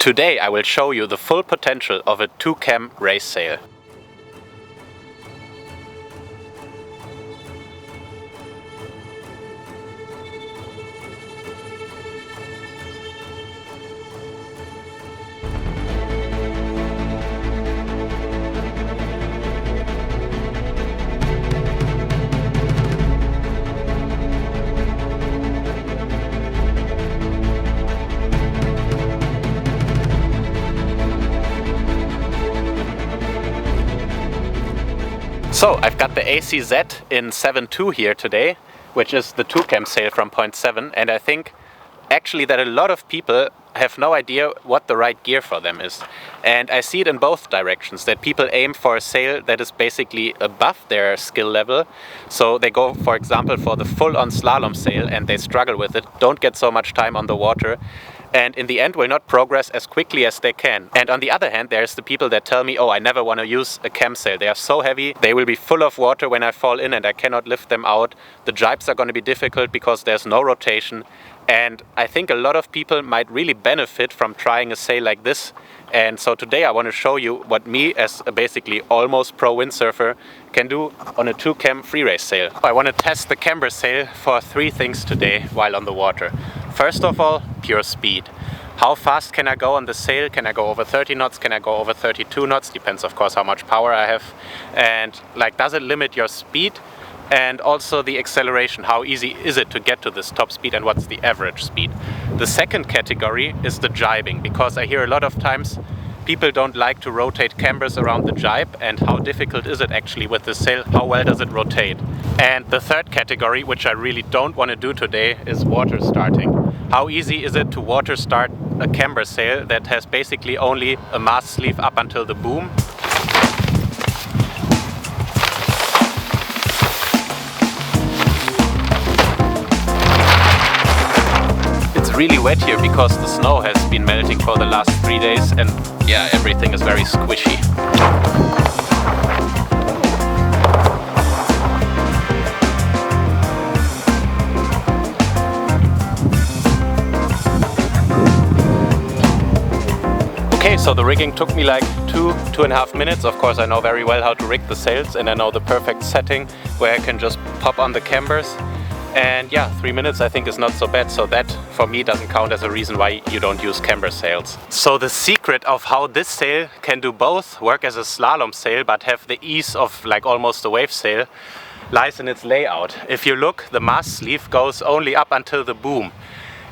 Today I will show you the full potential of a 2-cam race sail. So I've got the ACZ in 7.2 here today, which is the 2-cam sail from point 7, and I think actually that a lot of people have no idea what the right gear for them is. And I see it in both directions, that people aim for a sail that is basically above their skill level. So they go, for example, for the full-on slalom sail and they struggle with it, don't get so much time on the water, and in the end will not progress as quickly as they can. And on the other hand, there's the people that tell me, oh, I never want to use a cam sail. They are so heavy, they will be full of water when I fall in and I cannot lift them out. The jibes are going to be difficult because there's no rotation. And I think a lot of people might really benefit from trying a sail like this. And so today I want to show you what me, as a basically almost pro windsurfer, can do on a 2-cam free race sail. I want to test the camber sail for 3 things today while on the water. First of all, pure speed. How fast can I go on the sail? Can I go over 30 knots? Can I go over 32 knots? Depends, of course, how much power I have. And does it limit your speed? And also the acceleration, how easy is it to get to this top speed and what's the average speed? The second category is the jibing, because I hear a lot of times people don't like to rotate cambers around the jibe, and how difficult is it actually with the sail, how well does it rotate? And the third category, which I really don't want to do today, is water starting. How easy is it to water start a camber sail that has basically only a mast sleeve up until the boom? Really wet here because the snow has been melting for the last 3 days, and yeah, everything is very squishy. Okay, so the rigging took me like 2.5 minutes. Of course, I know very well how to rig the sails and I know the perfect setting where I can just pop on the cambers. And yeah, 3 minutes I think is not so bad, so that for me doesn't count as a reason why you don't use camber sails. So the secret of how this sail can do both, work as a slalom sail but have the ease of like almost a wave sail, lies in its layout. If you look, the mast sleeve goes only up until the boom.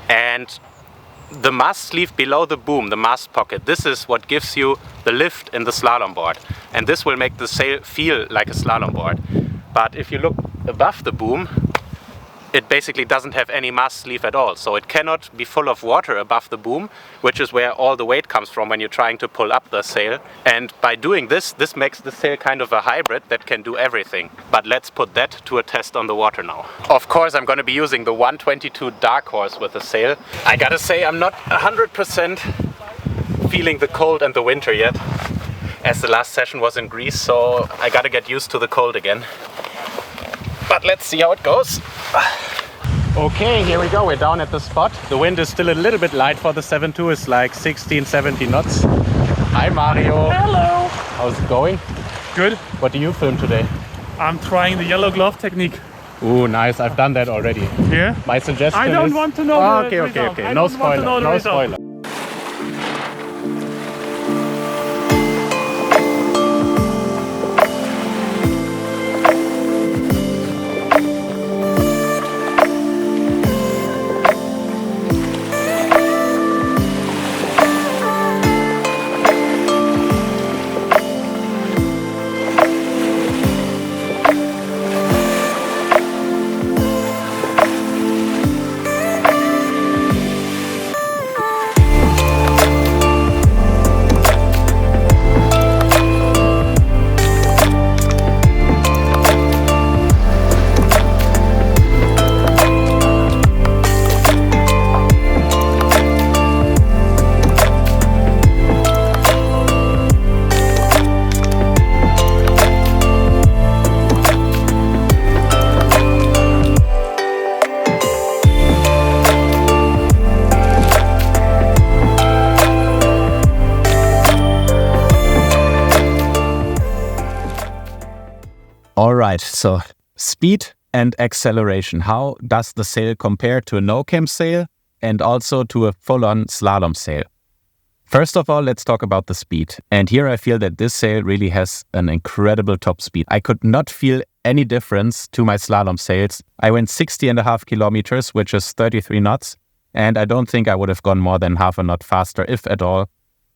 And the mast sleeve below the boom, the mast pocket, this is what gives you the lift in the slalom board. And this will make the sail feel like a slalom board. But if you look above the boom, it basically doesn't have any mast sleeve at all, so it cannot be full of water above the boom, which is where all the weight comes from when you're trying to pull up the sail. And by doing this makes the sail kind of a hybrid that can do everything. But let's put that to a test on the water now. Of course, I'm going to be using the 122 Dark Horse with the sail. I gotta say, I'm not 100% feeling the cold and the winter yet, as the last session was in Greece, so I gotta get used to the cold again. But let's see how it goes. Okay, here we go. We're down at the spot. The wind is still a little bit light for the 7.2. It's like 16, 17 knots. Hi, Mario. Hello. How's it going? Good. What do you film today? I'm trying the yellow glove technique. Ooh, nice. I've done that already. Yeah? My suggestion I don't want to know the result. Okay. No spoiler. No spoiler. All right, so speed and acceleration. How does the sail compare to a no-cam sail and also to a full-on slalom sail? First of all, let's talk about the speed. And here I feel that this sail really has an incredible top speed. I could not feel any difference to my slalom sails. I went 60.5 kilometers, which is 33 knots. And I don't think I would have gone more than half a knot faster, if at all,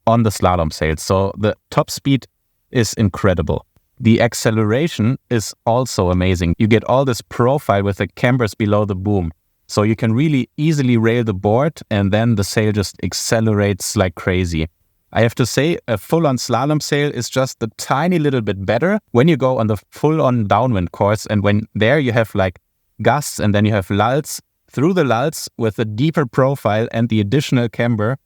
on the slalom sails. So the top speed is incredible. The acceleration is also amazing. You get all this profile with the cambers below the boom. So you can really easily rail the board and then the sail just accelerates like crazy. I have to say a full-on slalom sail is just a tiny little bit better when you go on the full-on downwind course, and when there you have like gusts and then you have lulls. Through the lulls with a deeper profile and the additional camber,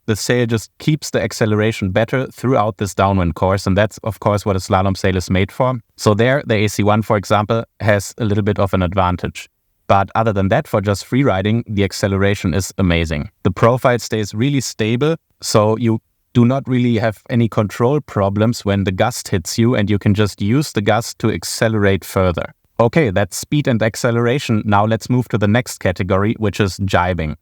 the sail just keeps the acceleration better throughout this downwind course. And that's, of course, what a slalom sail is made for. So there, the AC1, for example, has a little bit of an advantage. But other than that, for just freeriding, the acceleration is amazing. The profile stays really stable, so you do not really have any control problems when the gust hits you, and you can just use the gust to accelerate further. Okay, that's speed and acceleration. Now let's move to the next category, which is jibing.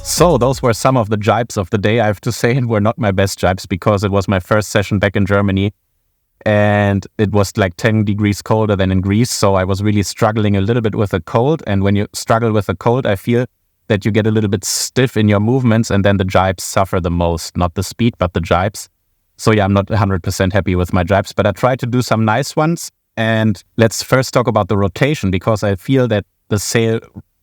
So those were some of the jibes of the day. I have to say it were not my best jibes because it was my first session back in Germany and it was like 10 degrees colder than in Greece. So I was really struggling a little bit with the cold. And when you struggle with the cold, I feel that you get a little bit stiff in your movements and then the jibes suffer the most. Not the speed, but the jibes. So yeah, I'm not 100% happy with my jibes, but I tried to do some nice ones. And let's first talk about the rotation because I feel that the sail,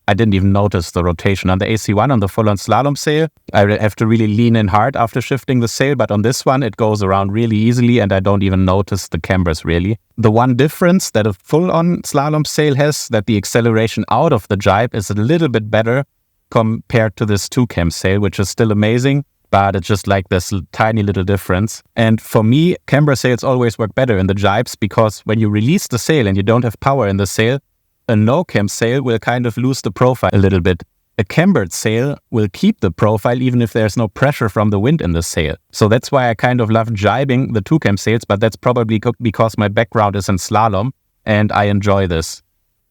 I didn't even notice the rotation. On the AC1, on the full-on slalom sail, I have to really lean in hard after shifting the sail, but on this one, it goes around really easily and I don't even notice the cambers really. The one difference that a full-on slalom sail has, that the acceleration out of the jibe is a little bit better compared to this two-cam sail, which is still amazing, but it's just like this tiny little difference. And for me, camber sails always work better in the jibes because when you release the sail and you don't have power in the sail, a no-cam sail will kind of lose the profile a little bit. A cambered sail will keep the profile even if there's no pressure from the wind in the sail. So that's why I kind of love jibing the two-cam sails, but that's probably because my background is in slalom and I enjoy this.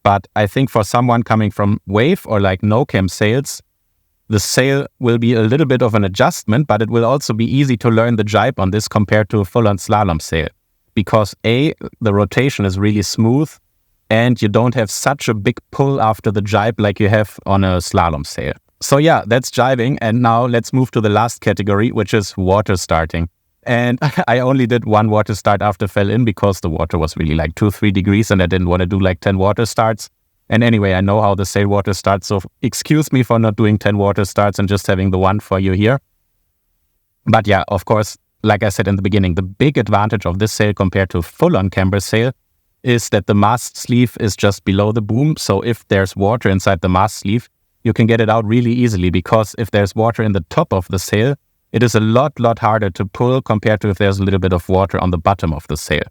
But I think for someone coming from wave or like no-cam sails, the sail will be a little bit of an adjustment, but it will also be easy to learn the jibe on this compared to a full-on slalom sail. Because A, the rotation is really smooth, and you don't have such a big pull after the jibe like you have on a slalom sail. So yeah, that's jibing. And now let's move to the last category, which is water starting. And I only did one water start after fell in because the water was really like 2-3 degrees and I didn't want to do like 10 water starts. And anyway, I know how the sail water starts, so excuse me for not doing 10 water starts and just having the one for you here. But yeah, of course, like I said in the beginning, the big advantage of this sail compared to full-on camber sail is that the mast sleeve is just below the boom. So if there's water inside the mast sleeve, you can get it out really easily because if there's water in the top of the sail, it is a lot harder to pull compared to if there's a little bit of water on the bottom of the sail.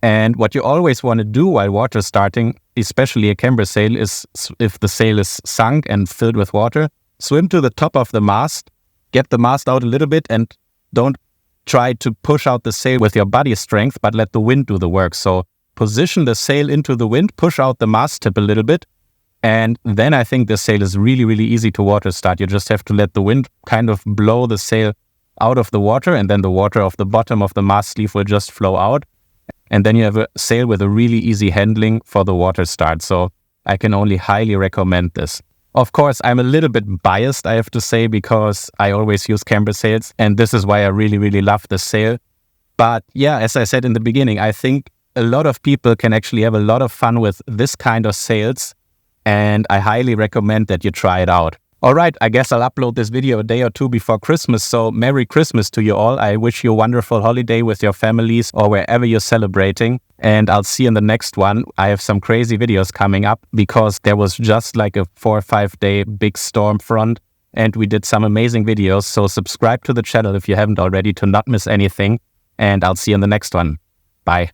And what you always want to do while water starting, especially a camber sail, is if the sail is sunk and filled with water, swim to the top of the mast, get the mast out a little bit and don't try to push out the sail with your body strength, but let the wind do the work. So position the sail into the wind, push out the mast tip a little bit, and then I think the sail is really easy to water start. You just have to let the wind kind of blow the sail out of the water, and then the water of the bottom of the mast sleeve will just flow out. And then you have a sail with a really easy handling for the water start. So I can only highly recommend this. Of course, I'm a little bit biased, I have to say, because I always use camber sails, and this is why I really, really love the sail. But yeah, as I said in the beginning, I think a lot of people can actually have a lot of fun with this kind of sails, and I highly recommend that you try it out. All right, I guess I'll upload this video a day or two before Christmas, so Merry Christmas to you all. I wish you a wonderful holiday with your families or wherever you're celebrating, and I'll see you in the next one. I have some crazy videos coming up because there was just like a 4 or 5 day big storm front, and we did some amazing videos, so subscribe to the channel if you haven't already to not miss anything, and I'll see you in the next one. Bye.